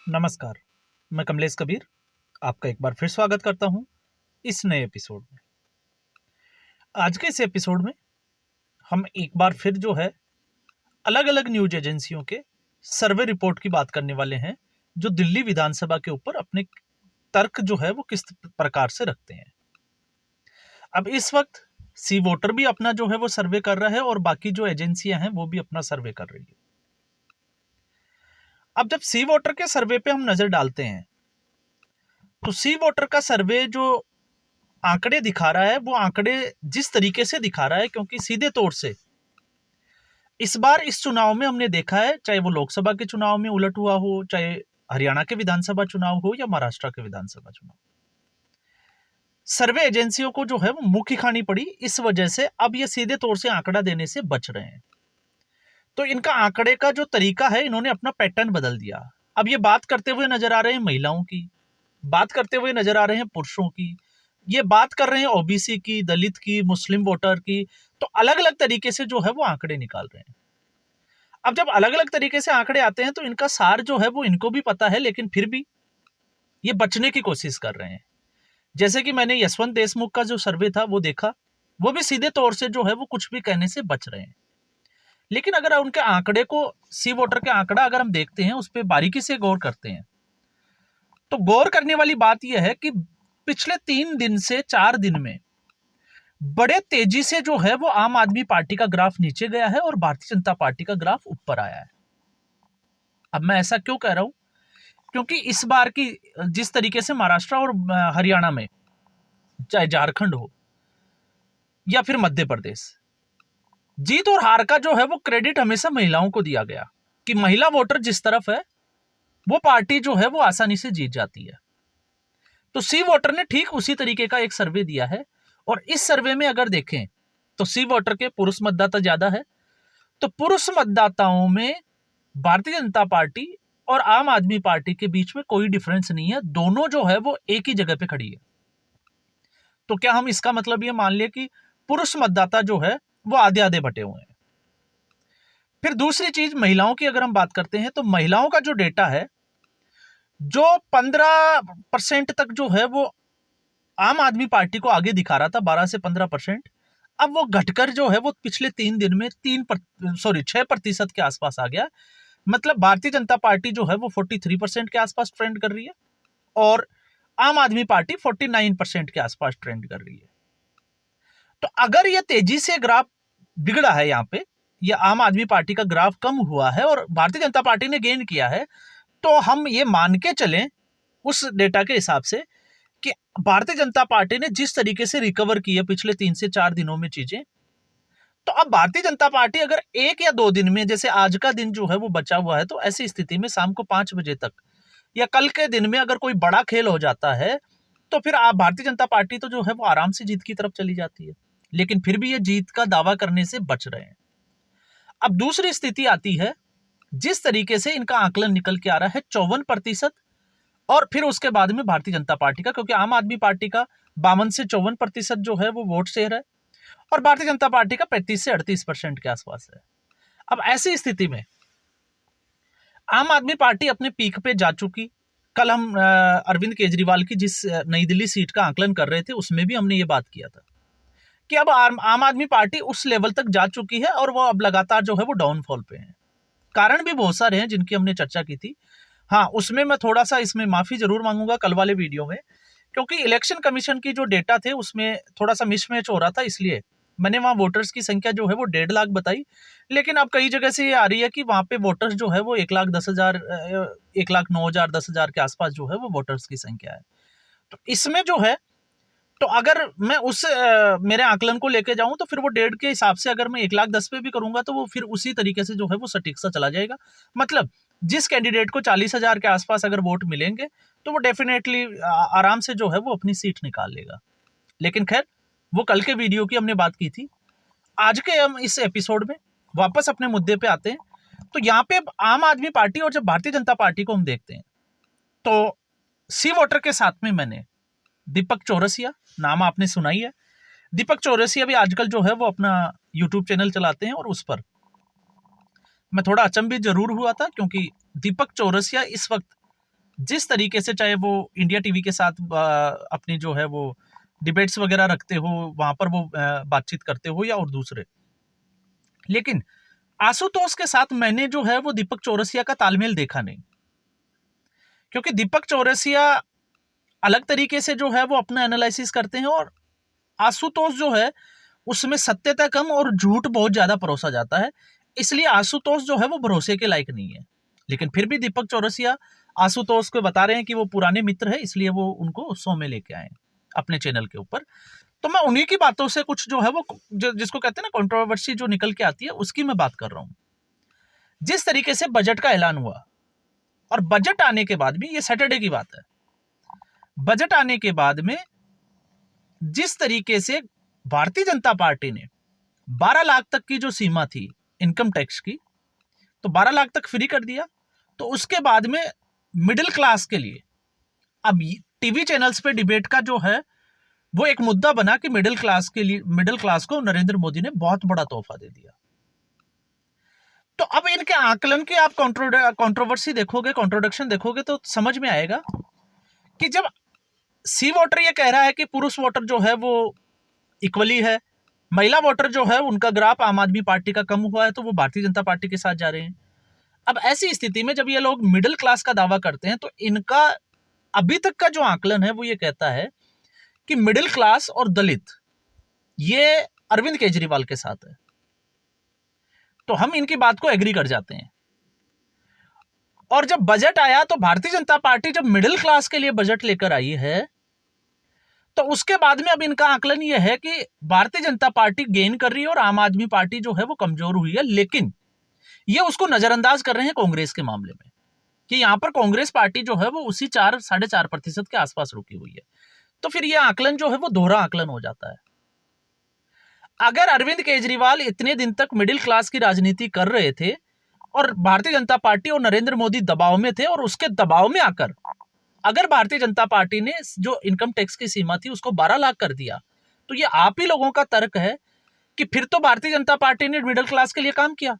नमस्कार, मैं कमलेश कबीर आपका एक बार फिर स्वागत करता हूं इस नए एपिसोड में। आज के इस एपिसोड में हम एक बार फिर जो है अलग-अलग न्यूज़ एजेंसियों के सर्वे रिपोर्ट की बात करने वाले हैं, जो दिल्ली विधानसभा के ऊपर अपने तर्क जो है वो किस प्रकार से रखते हैं। अब इस वक्त सी वोटर भी अपना जो है वो सर्वे कर रहा है और बाकी जो एजेंसियां हैं वो भी अपना सर्वे कर रही है। अब जब सी वोटर के सर्वे पे हम नजर डालते हैं तो सी वोटर का सर्वे जो आंकड़े दिखा रहा है वो आंकड़े जिस तरीके से दिखा रहा है, क्योंकि सीधे तौर से इस बार इस चुनाव में हमने देखा है, चाहे वो लोकसभा के चुनाव में उलट हुआ हो, चाहे हरियाणा के विधानसभा चुनाव हो या महाराष्ट्र के विधानसभा चुनाव, सर्वे एजेंसियों को जो है वो मुंह खानी पड़ी। इस वजह से अब ये सीधे तौर से आंकड़ा देने से बच रहे हैं। तो इनका आंकड़े का जो तरीका है, इन्होंने अपना पैटर्न बदल दिया। अब ये बात करते हुए नजर आ रहे हैं महिलाओं की, बात करते हुए नजर आ रहे हैं पुरुषों की, ये बात कर रहे हैं ओबीसी की, दलित की, मुस्लिम वोटर की। तो अलग अलग तरीके से जो है वो आंकड़े निकाल रहे हैं। अब जब अलग अलग तरीके से आंकड़े आते हैं तो इनका सार जो है वो इनको भी पता है, लेकिन फिर भी ये बचने की कोशिश कर रहे हैं। जैसे कि मैंने यशवंत देशमुख का जो सर्वे था वो देखा, वो भी सीधे तौर से जो है वो कुछ भी कहने से बच रहे हैं। लेकिन अगर उनके आंकड़े को, सी वोटर के आंकड़ा अगर हम देखते हैं, उस पर बारीकी से गौर करते हैं, तो गौर करने वाली बात यह है कि पिछले 3 दिन से 4 दिन में बड़े तेजी से जो है वो आम आदमी पार्टी का ग्राफ नीचे गया है और भारतीय जनता पार्टी का ग्राफ ऊपर आया है। अब मैं ऐसा क्यों कह रहा हूं? क्योंकि इस बार की जिस तरीके से महाराष्ट्र और हरियाणा में, चाहे झारखंड हो या फिर मध्य प्रदेश, जीत और हार का जो है वो क्रेडिट हमेशा महिलाओं को दिया गया कि महिला वोटर जिस तरफ है वो पार्टी जो है वो आसानी से जीत जाती है। तो सी वोटर ने ठीक उसी तरीके का एक सर्वे दिया है और इस सर्वे में अगर देखें तो सी वोटर के पुरुष मतदाता ज्यादा है। तो पुरुष मतदाताओं में भारतीय जनता पार्टी और आम आदमी पार्टी के बीच में कोई डिफरेंस नहीं है, दोनों जो है वो एक ही जगह पे खड़ी है। तो क्या हम इसका मतलब ये मान ले कि पुरुष मतदाता जो है वो आधे आधे बटे हुए हैं? फिर दूसरी चीज, महिलाओं की अगर हम बात करते हैं तो महिलाओं का जो डेटा है, जो 15% तक जो है वो आम आदमी पार्टी को आगे दिखा रहा था, 12 से 15%, अब वो घटकर जो है वो पिछले 3 दिन में 6% के आसपास आ गया। मतलब भारतीय जनता पार्टी जो है वो 43% के आसपास ट्रेंड कर रही है और आम आदमी पार्टी 49% के आसपास ट्रेंड कर रही है। तो अगर ये तेजी से ग्राफ बिगड़ा है यहाँ पे, या आम आदमी पार्टी का ग्राफ कम हुआ है और भारतीय जनता पार्टी ने गेन किया है, तो हम ये मान के चलें उस डेटा के हिसाब से कि भारतीय जनता पार्टी ने जिस तरीके से रिकवर की है पिछले 3 से 4 दिनों में चीजें, तो अब भारतीय जनता पार्टी अगर 1 या 2 दिन में, जैसे आज का दिन जो है वो बचा हुआ है, तो ऐसी स्थिति में शाम को 5 बजे तक या कल के दिन में अगर कोई बड़ा खेल हो जाता है, तो फिर आप भारतीय जनता पार्टी तो जो है वो आराम से जीत की तरफ चली जाती है। लेकिन फिर भी ये जीत का दावा करने से बच रहे हैं। अब दूसरी स्थिति आती है, जिस तरीके से इनका आकलन निकल के आ रहा है 54%, और फिर उसके बाद में भारतीय जनता पार्टी का, क्योंकि आम आदमी पार्टी का 52 से 54% जो है वो वोट शेयर है और भारतीय जनता पार्टी का 35 से 38% के आसपास है। अब ऐसी स्थिति में आम आदमी पार्टी अपने पीक पे जा चुकी। कल हम अरविंद केजरीवाल की जिस नई दिल्ली सीट का आकलन कर रहे थे, उसमें भी हमने ये बात किया था कि अब आम आदमी पार्टी उस लेवल तक जा चुकी है और वो अब लगातार जो है वो डाउनफॉल पे है। कारण भी बहुत सारे हैं जिनकी हमने चर्चा की थी। हाँ, उसमें मैं थोड़ा सा इसमें माफी जरूर मांगूंगा कल वाले वीडियो में, क्योंकि इलेक्शन कमीशन की जो डेटा थे उसमें थोड़ा सा मिसमैच हो रहा था, इसलिए मैंने वहां वोटर्स की संख्या जो है वो 1.5 लाख बताई। लेकिन अब कई जगह से ये आ रही है कि वहां पे वोटर्स जो है वो 1,10,000, 1,09,000, 10,000 के आसपास जो है वो वोटर्स की संख्या है। तो इसमें जो है, तो अगर मैं उस मेरे आकलन को लेके जाऊं तो फिर वो 1.5 के हिसाब से अगर मैं 1,10,000 पे भी करूंगा तो वो फिर उसी तरीके से जो है वो सटीक सा चला जाएगा। मतलब जिस कैंडिडेट को 40,000 के आसपास अगर वोट मिलेंगे तो वो डेफिनेटली आराम से जो है वो अपनी सीट निकाल लेगा। लेकिन खैर, वो कल के वीडियो की हमने बात की थी। आज के हम इस एपिसोड में वापस अपने मुद्दे पे आते हैं। तो यहाँ पे आम आदमी पार्टी और जब भारतीय जनता पार्टी को हम देखते हैं, तो सी वोटर के साथ में मैंने दीपक चौरसिया, नाम आपने सुना ही है। दीपक चौरसिया भी आजकल जो है वो अपना यूट्यूब चैनल चलाते हैं और उस पर मैं थोड़ा अचंभित जरूर हुआ था, क्योंकि दीपक चौरसिया इस वक्त जिस तरीके से, चाहे वो इंडिया टीवी के साथ अपनी जो है वो डिबेट्स वगैरह रखते हो, वहां पर वो बातचीत करते हो, या और दूसरे, लेकिन आशुतोष के साथ मैंने जो है वो दीपक चौरसिया का तालमेल देखा नहीं। क्योंकि दीपक चौरसिया अलग तरीके से जो है वो अपना एनालिसिस करते हैं, और आशुतोष जो है उसमें सत्यता कम और झूठ बहुत ज्यादा परोसा जाता है, इसलिए आशुतोष जो है वो भरोसे के लायक नहीं है। लेकिन फिर भी दीपक चौरसिया आशुतोष को बता रहे हैं कि वो पुराने मित्र है, इसलिए वो उनको शो में लेके आए अपने चैनल के ऊपर। तो मैं उन्हीं की बातों से कुछ जो है वो जिसको कहते हैं ना कंट्रोवर्सी जो निकल के आती है, उसकी मैं बात कर रहा हूं। जिस तरीके से बजट का ऐलान हुआ, और बजट आने के बाद भी, ये सैटरडे की बात है, बजट आने के बाद में जिस तरीके से भारतीय जनता पार्टी ने 12 लाख तक की जो सीमा थी इनकम टैक्स की, तो 12 लाख तक फ्री कर दिया। तो उसके बाद में मिडिल क्लास के लिए अब टीवी चैनल्स पे डिबेट का जो है वो एक मुद्दा बना कि मिडिल क्लास के लिए, मिडिल क्लास को नरेंद्र मोदी ने बहुत बड़ा तोहफा दे दिया। तो अब इनके आकलन की आप कंट्रोवर्सी देखोगे, कॉन्ट्रोडक्शन देखोगे, तो समझ में आएगा कि जब सी वोटर ये कह रहा है कि पुरुष वोटर जो है वो इक्वली है, महिला वोटर जो है उनका ग्राफ आम आदमी पार्टी का कम हुआ है, तो वो भारतीय जनता पार्टी के साथ जा रहे हैं। अब ऐसी स्थिति में जब ये लोग मिडिल क्लास का दावा करते हैं, तो इनका अभी तक का जो आकलन है वो ये कहता है कि मिडिल क्लास और दलित ये अरविंद केजरीवाल के साथ है। तो हम इनकी बात को एग्री कर जाते हैं। और जब बजट आया, तो भारतीय जनता पार्टी जब मिडिल क्लास के लिए बजट लेकर आई है, तो उसके बाद में अब इनका आकलन यह है कि भारतीय जनता पार्टी गेन कर रही है और आम आदमी पार्टी जो है वो कमजोर हुई है। लेकिन ये उसको नजरअंदाज कर रहे हैं कांग्रेस के मामले में, कि यहां पर कांग्रेस पार्टी जो है वो उसी 4-4.5% के आसपास रुकी हुई है। तो फिर यह आकलन जो है वो दोहरा आकलन हो जाता है। अगर अरविंद केजरीवाल इतने दिन तक मिडिल क्लास की राजनीति कर रहे थे, और भारतीय जनता पार्टी और नरेंद्र मोदी दबाव में थे, और उसके दबाव में आकर अगर भारतीय जनता पार्टी ने जो इनकम टैक्स की सीमा थी उसको 12 लाख कर दिया, तो ये आप ही लोगों का तर्क है कि फिर तो भारतीय जनता पार्टी ने मिडिल क्लास के लिए काम किया।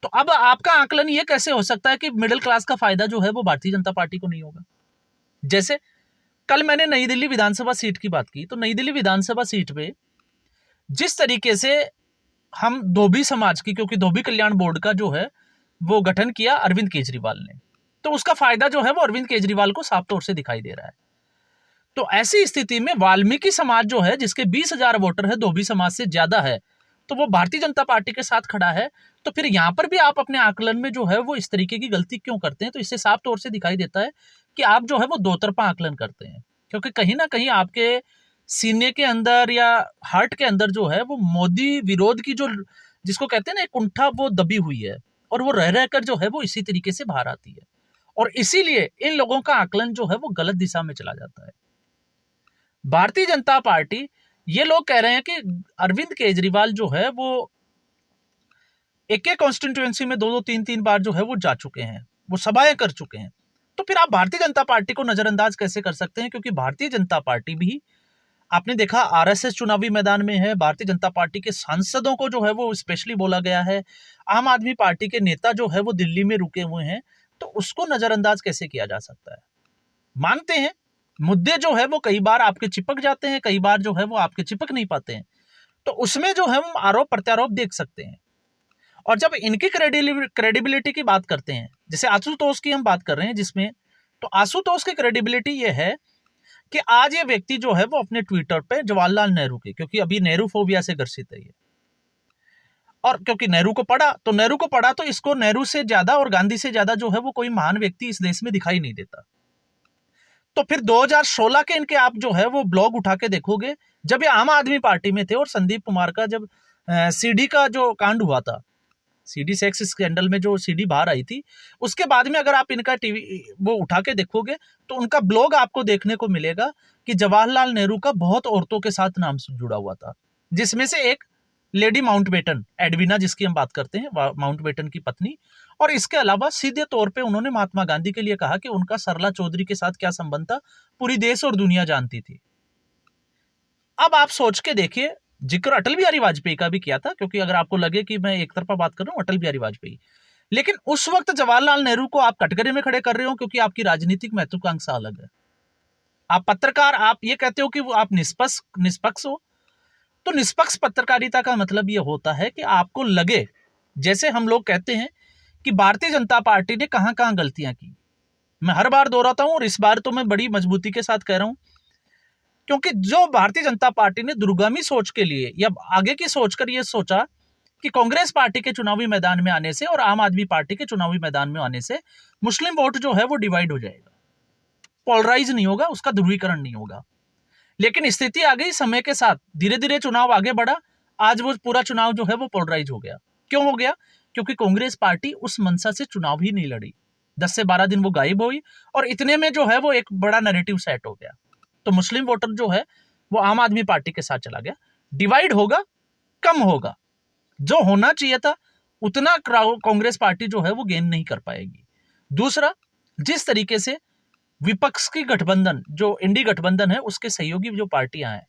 तो अब आपका आकलन ये कैसे हो सकता है कि मिडिल क्लास का फायदा जो है वो भारतीय जनता पार्टी को नहीं होगा? जैसे कल मैंने नई दिल्ली विधानसभा सीट की बात की, तो नई दिल्ली विधानसभा सीट पे जिस तरीके से हम धोबी समाज की, क्योंकि धोबी कल्याण बोर्ड का जो है वो गठन किया अरविंद केजरीवाल ने, तो उसका फायदा जो है वो अरविंद केजरीवाल को साफ तौर से दिखाई दे रहा है। तो ऐसी स्थिति में वाल्मीकि समाज जो है, जिसके 20,000 वोटर है, धोबी समाज से ज्यादा है, तो वो भारतीय जनता पार्टी के साथ खड़ा है। तो फिर यहां पर भी आप अपने आकलन में जो है वो इस तरीके की गलती क्यों करते हैं? तो इससे साफ तौर से दिखाई देता है कि आप जो है वो दो तरफा आकलन करते हैं, क्योंकि कहीं ना कहीं आपके सीने के अंदर या हार्ट के अंदर जो है वो मोदी विरोध की जो, जिसको कहते हैं ना, कुंठा, वो दबी हुई है, और वो रह रहकर जो है वो इसी तरीके से बाहर आती है, और इसीलिए इन लोगों का आकलन जो है वो गलत दिशा में चला जाता है। भारतीय जनता पार्टी, ये लोग कह रहे हैं कि अरविंद केजरीवाल जो है वो एक एक कॉन्स्टिट्यूएंसी में 2-2, 3-3 बार जो है वो जा चुके हैं, वो सभाएं कर चुके हैं। तो फिर आप भारतीय जनता पार्टी को नजरअंदाज कैसे कर सकते हैं? क्योंकि भारतीय जनता पार्टी भी, आपने देखा, आरएसएस चुनावी मैदान में है, भारतीय जनता पार्टी के सांसदों को जो है वो स्पेशली बोला गया है, आम आदमी पार्टी के नेता जो है वो दिल्ली में रुके हुए हैं, तो उसको नजरअंदाज कैसे किया जा सकता है? मानते हैं मुद्दे जो है वो कई बार आपके चिपक जाते हैं, कई बार जो है वो आपके चिपक नहीं पाते हैं, तो उसमें जो है हम आरोप प्रत्यारोप देख सकते हैं। और जब इनकी क्रेडिबिलिटी की बात करते हैं, जैसे आशुतोष की हम बात कर रहे हैं जिसमें, तो आशुतोष की क्रेडिबिलिटी ये है कि आज ये व्यक्ति जो है वो अपने ट्विटर पे जवाहरलाल नेहरू के, क्योंकि अभी नेहरू फोबिया से ग्रसित है ये, और क्योंकि नेहरू को पढ़ा, तो नेहरू को पढ़ा, तो इसको नेहरू से ज्यादा और गांधी से ज्यादा जो है वो कोई महान व्यक्ति इस देश में दिखाई नहीं देता। तो फिर 2016 के इनके आप जो है वो ब्लॉग उठा के देखोगे, जब ये आम आदमी पार्टी में थे, और संदीप कुमार का जब सीडी का जो कांड हुआ था, सीडी सेक्स स्कैंडल में जो सीडी बाहर आई थी, उसके बाद में अगर आप इनका टीवी वो उठा के देखोगे, तो उनका ब्लॉग आपको देखने को मिलेगा कि जवाहरलाल नेहरू का बहुत औरतों के साथ नाम जुड़ा हुआ था, जिसमें से एक लेडी माउंटबेटन, एडविना जिसकी हम बात करते हैं, माउंटबेटन की पत्नी। और इसके अलावा सीधे तौर पे उन्होंने महात्मा गांधी के लिए कहा कि उनका सरला चौधरी के साथ क्या संबंध था, पूरी देश और दुनिया जानती थी। अब आप सोच के देखिए, जिक्र अटल बिहारी वाजपेयी का भी किया था, क्योंकि अगर आपको लगे कि मैं एक तरफा बात कर रहा हूं, अटल बिहारी वाजपेयी, लेकिन उस वक्त जवाहरलाल नेहरू को आप कटघरे में खड़े कर रहे हो क्योंकि आपकी राजनीतिक महत्वाकांक्षा अलग है। आप पत्रकार, आप ये कहते हो कि वो आप निष्पक्ष हो। तो निष्पक्ष पत्रकारिता का मतलब ये होता है कि आपको लगे, जैसे हम लोग कहते हैं कि भारतीय जनता पार्टी ने कहां कहां गलतियां की। मैं हर बार दोहराता हूं और इस बार तो मैं बड़ी मजबूती के साथ कह रहा हूं, क्योंकि जो भारतीय जनता पार्टी ने दूरगामी सोच के लिए या आगे की सोच कर ये सोचा कि कांग्रेस पार्टी के चुनावी मैदान में आने से और आम आदमी पार्टी के चुनावी मैदान में आने से मुस्लिम वोट जो है वो डिवाइड हो जाएगा, पोलराइज नहीं होगा, उसका ध्रुवीकरण नहीं होगा। लेकिन स्थिति आ गई, समय के साथ धीरे धीरे चुनाव आगे बढ़ा, आज वो पूरा चुनाव जो है वो पोलराइज हो गया। क्यों हो गया? क्योंकि कांग्रेस पार्टी उस मंशा से चुनाव ही नहीं लड़ी। 10 से 12 दिन वो गायब हुई और इतने में जो है वो एक बड़ा नैरेटिव सेट हो गया। तो मुस्लिम वोटर जो है वो आम आदमी पार्टी के साथ चला गया। डिवाइड होगा, कम होगा, जो होना चाहिए था उतना कांग्रेस पार्टी जो है वो गेन नहीं कर पाएगी। दूसरा, जिस तरीके से विपक्ष की गठबंधन जो इंडी गठबंधन है उसके सहयोगी जो पार्टियां हैं,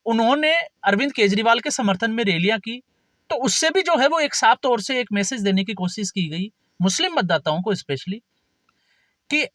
उन्होंने अरविंद केजरीवाल के समर्थन में रैलियां की, तो उससे भी जो है वो एक साफ तौर से एक मैसेज देने की कोशिश की गई मुस्लिम मतदाताओं को स्पेशली, कि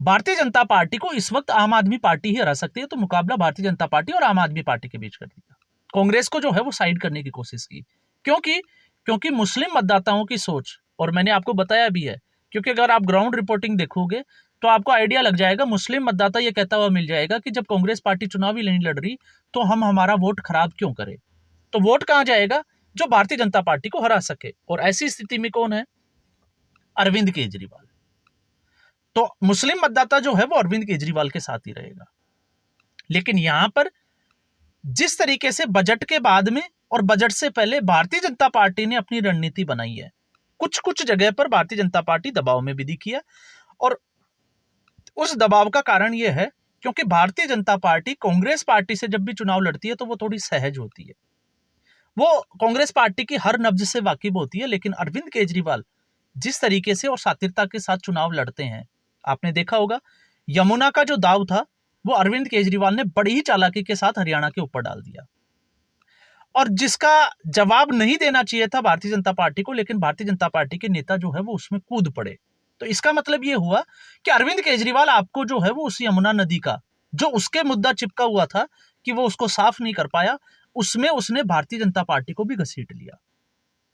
भारतीय जनता पार्टी को इस वक्त आम आदमी पार्टी ही हरा सकती है। तो मुकाबला भारतीय जनता पार्टी और आम आदमी पार्टी के बीच कर दिया। कांग्रेस को जो है वो साइड करने की कोशिश की, क्योंकि मुस्लिम मतदाताओं की सोच, और मैंने आपको बताया भी है, क्योंकि अगर आप ग्राउंड रिपोर्टिंग देखोगे तो आपको आइडिया लग जाएगा, मुस्लिम मतदाता ये कहता हुआ मिल जाएगा कि जब कांग्रेस पार्टी चुनाव ही नहीं लड़ रही तो हम हमारा वोट खराब क्यों करें। तो वोट कहां जाएगा? जो भारतीय जनता पार्टी को हरा सके। और ऐसी स्थिति में कौन है? अरविंद केजरीवाल। तो मुस्लिम मतदाता जो है वो अरविंद केजरीवाल के साथ ही रहेगा। लेकिन यहां पर जिस तरीके से बजट के बाद में और बजट से पहले भारतीय जनता पार्टी ने अपनी रणनीति बनाई है, कुछ कुछ जगह पर भारतीय जनता पार्टी दबाव में भी दिखी है। और उस दबाव का कारण यह है क्योंकि भारतीय जनता पार्टी कांग्रेस पार्टी से जब भी चुनाव लड़ती है तो वो थोड़ी सहज होती है, वो कांग्रेस पार्टी की हर नब्ज से वाकिफ होती है। लेकिन अरविंद केजरीवाल जिस तरीके से और शातिरता के साथ चुनाव लड़ते हैं, आपने देखा होगा यमुना का जो दाव था वो अरविंद केजरीवाल ने बड़ी ही चालाकी के साथ हरियाणा के ऊपर डाल दिया, और जिसका जवाब नहीं देना चाहिए था भारतीय जनता पार्टी को, लेकिन भारतीय जनता पार्टी के नेता जो है वो उसमें कूद पड़े। तो इसका मतलब ये हुआ कि अरविंद केजरीवाल आपको जो है वो उस यमुना नदी का जो उसके मुद्दा चिपका हुआ था कि वो उसको साफ नहीं कर पाया, उसमें उसने भारतीय जनता पार्टी को भी घसीट लिया।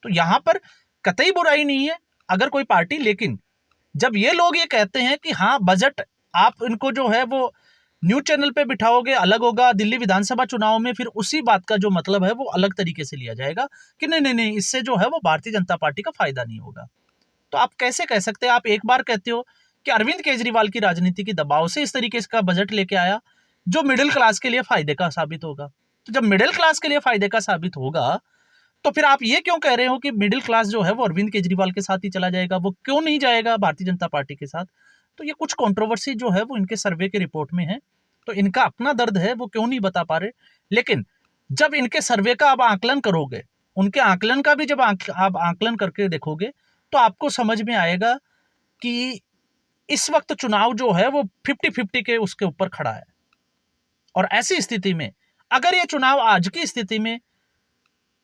तो यहां पर कतई बुराई नहीं है अगर कोई पार्टी, लेकिन जब ये लोग ये कहते हैं कि हाँ बजट आप इनको जो है वो न्यूज चैनल पे बिठाओगे अलग होगा, दिल्ली विधानसभा चुनाव में फिर उसी बात का जो मतलब है वो अलग तरीके से लिया जाएगा कि नहीं नहीं नहीं, इससे जो है वो भारतीय जनता पार्टी का फायदा नहीं होगा। तो आप कैसे कह सकते हैं? आप एक बार कहते हो कि अरविंद केजरीवाल की राजनीति के दबाव से इस तरीके का बजट लेके आया जो मिडिल क्लास के लिए फायदे का साबित होगा। तो जब मिडिल क्लास के लिए फायदे का साबित होगा तो फिर आप ये क्यों कह रहे हो कि मिडिल क्लास जो है वो अरविंद केजरीवाल के साथ ही चला जाएगा, वो क्यों नहीं जाएगा भारतीय जनता पार्टी के साथ? तो ये कुछ कंट्रोवर्सी जो है वो इनके सर्वे के रिपोर्ट में है, तो इनका अपना दर्द है, वो क्यों नहीं बता पा रहे। लेकिन जब इनके सर्वे का आप आकलन करोगे, उनके आकलन का भी जब आप आकलन करके देखोगे तो आपको समझ में आएगा कि इस वक्त चुनाव जो है वो 50-50 के उसके ऊपर खड़ा है। और ऐसी स्थिति में अगर ये चुनाव आज की स्थिति में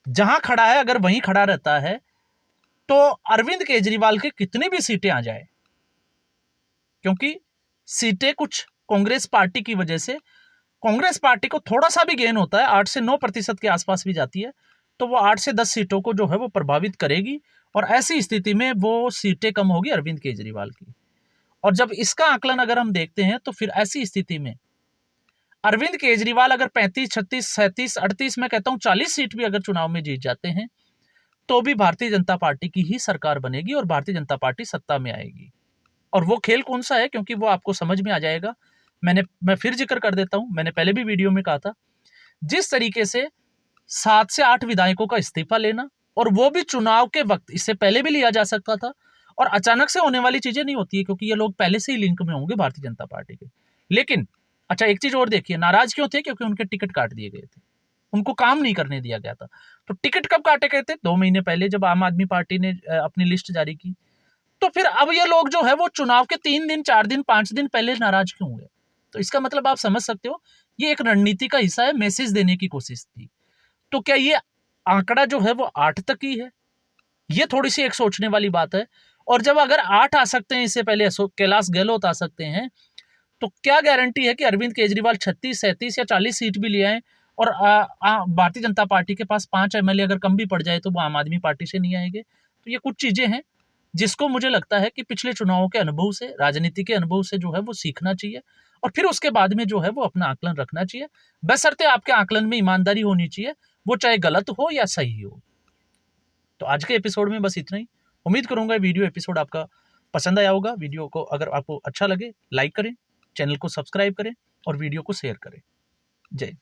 जहां खड़ा है अगर वहीं खड़ा रहता है तो अरविंद केजरीवाल के कितनी भी सीटें आ जाए, क्योंकि सीटें कुछ कांग्रेस पार्टी की वजह से कांग्रेस पार्टी को थोड़ा सा भी गेन होता है, 8 से 9% के आसपास भी जाती है, तो वो 8 से 10 सीटों को जो है वो प्रभावित करेगी। और ऐसी स्थिति में वो सीटें कम होगी अरविंद केजरीवाल की। और जब इसका आकलन अगर हम देखते हैं तो फिर ऐसी स्थिति में अरविंद केजरीवाल अगर 35, 36, 37, 38, मैं कहता हूं 40 सीट भी अगर चुनाव में जीत जाते हैं तो भी भारतीय जनता पार्टी की ही सरकार बनेगी और भारतीय जनता पार्टी सत्ता में आएगी। और वो खेल कौन सा है, क्योंकि वो आपको समझ में आ जाएगा। मैं फिर जिक्र कर देता हूं, मैंने पहले भी वीडियो में कहा था, जिस तरीके से 7 से 8 विधायकों का इस्तीफा लेना, और वो भी चुनाव के वक्त, इससे पहले भी लिया जा सकता था, और अचानक से होने वाली चीजें नहीं होती है क्योंकि ये लोग पहले से ही लिंक में होंगे भारतीय जनता पार्टी के। लेकिन अच्छा एक चीज और देखिए, नाराज क्यों थे? क्योंकि उनके टिकट काट दिए गए थे, उनको काम नहीं करने दिया गया था। तो टिकट कब काटे गए थे? 2 महीने पहले, जब आम आदमी पार्टी ने अपनी लिस्ट जारी की। तो फिर अब ये लोग जो है वो चुनाव के 3 दिन, 4 दिन, 5 दिन पहले नाराज क्यों हुए? तो इसका मतलब आप समझ सकते हो, ये एक रणनीति का हिस्सा है, मैसेज देने की कोशिश थी। तो क्या ये आंकड़ा जो है वो 8 तक ही है? ये थोड़ी सी एक सोचने वाली बात है। और जब अगर 8 आ सकते हैं, इससे पहले कैलाश गहलोत आ सकते हैं, तो क्या गारंटी है कि अरविंद केजरीवाल 36, 37 या 40 सीट भी ले आए और भारतीय जनता पार्टी के पास 5 एमएलए अगर कम भी पड़ जाए तो वो आम आदमी पार्टी से नहीं आएंगे। तो ये कुछ चीजें हैं जिसको मुझे लगता है कि पिछले चुनावों के अनुभव से, राजनीति के अनुभव से जो है वो सीखना चाहिए और फिर उसके बाद में जो है वो अपना आकलन रखना चाहिए। बशर्ते आपके आकलन में ईमानदारी होनी चाहिए, वो चाहे गलत हो या सही हो। तो आज के एपिसोड में बस इतना ही। उम्मीद करूंगा वीडियो एपिसोड आपका पसंद आया होगा। वीडियो को अगर आपको अच्छा लगे लाइक करें, चैनल को सब्सक्राइब करें और वीडियो को शेयर करें। जय